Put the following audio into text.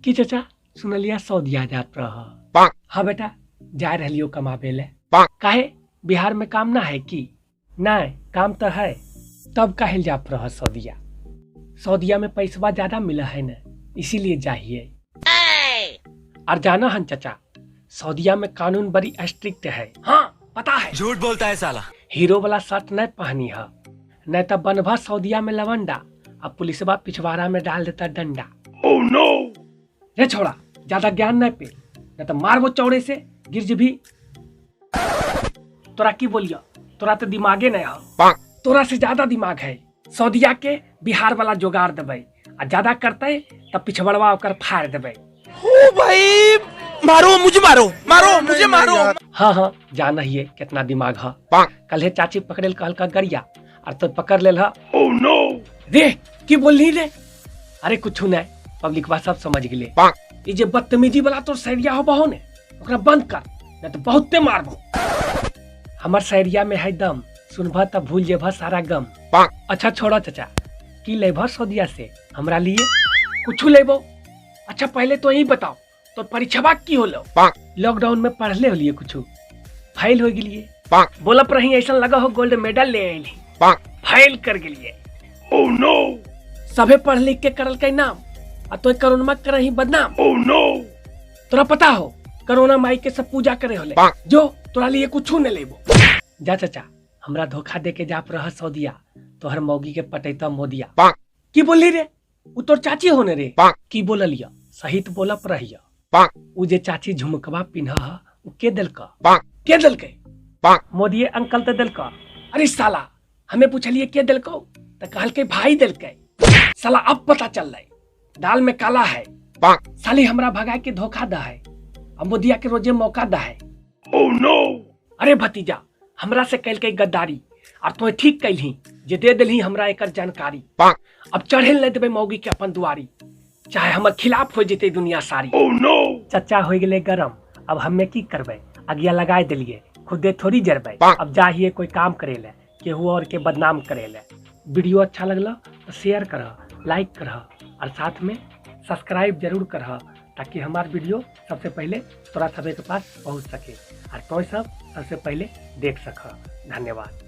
की चाचा सुनलिया सऊदिया जात रह। हाँ बेटा जा रहियो कमाबे ले। काहे बिहार में काम ना है की? नहीं काम तो है, तब काहे जाप रह सऊदिया? सऊदिया में पैसा ज्यादा मिला है न, इसीलिए चाहिए। और जाना हन चाचा सऊदिया में कानून बड़ी स्ट्रिक्ट है। हाँ पता है। झूठ बोलता है साला। हीरो वाला शर्ट नहीं पहनी है, नहीं तो बनभा सऊदिया में लवंडा, अब पुलिसवा पिछवाड़ा में डाल देता डंडा। Oh no. रे छोड़ा ज्यादा ज्ञान नहीं पे, नहीं तो मार वो चौड़े से गिर भी। तोरा की बोलियो, तोरा तो दिमागे नहीं है, तोरा से ज्यादा दिमाग है। सऊदिया के बिहार वाला जुगाड़ देवे, आ ज्यादा करते तब पिछवड़वा होकर फाड़ देवे। ओ भाई मारो मुझे, मारो मारो मुझे मारो। हाँ हाँ जान ही है कितना दिमाग है। कल चाची पकड़े कहल का गरिया और तो पकड़ ले। Oh no. रे की बोली रे? अरे कुछ नहीं, पब्लिक बात सब समझ गए। ये जे बदतमीजी वाला तो सैरिया हो बहो ने, ओकरा बंद कर, नहीं तो बहुते मारबो। हमार सैरिया में है दम, सुनभा तब भूल जेबा सारा गम। अच्छा छोड़ा चाचा, की लेबा सऊदिया से हमरा लिए? कुछ लेबो? अच्छा पहले तो यही बताओ तो परीक्षा की होलो? लॉकडाउन में पढ़ले होलिए कुछ? फेल हो गेलिए? बोलप रही ऐसा लगा हो गोल्ड मेडल ले आइली, फेल कर गेलिए। Oh no. सभे पढ़ लिख के करल के नाम, आ तो कोरोना कर रही बदनाम। Oh no. तोरा पता हो कोरोना माई के सब पूजा करे होले, जो तोरा लिए कुछ न लेबो। जा चाचा हमरा धोखा दे के जाप रह सऊदिया, तोहर मौगी के पटैता मोदिया। की बोली रे? उ तोर चाची होने रे? की बोललिया? सही तो बोलप रहिया। उ जे चाची झुमकवा पिन्हा उ के देलका? के देलके? मोदी अंकल तो देलका। अरे साला हमें पूछलिए के देलको तो कहल के भाई देलके। साला अब पता चल रहा है दाल में काला है। साली हमरा भगा के धोखा दा है, अब मोदिया के रोजे मौका दा है। Oh no. अरे भतीजा हमरा से कैल के गद्दारी, और तो ठीक कैलही जे दे दिलही हमरा एकर जानकारी। अब चढ़े न देबे मौगी के अपन दुआरी, चाहे हमर खिलाफ हो जेते दुनिया सारी। Oh no. चच्चा हो गेले गरम, अब हमें की करबे, अगिया लगाए दिलिए, खुदे थोड़ी जरबे। अब जाहिए कोई काम करे ले, केहू और के बदनाम करे ले। वीडियो अच्छा लगला तो शेयर करह, लाइक करह और साथ में सब्सक्राइब जरूर करह, ताकि हमार वीडियो सबसे पहले तोरा सभी के पास पहुंच सके और तो सब सबसे पहले देख सक। धन्यवाद।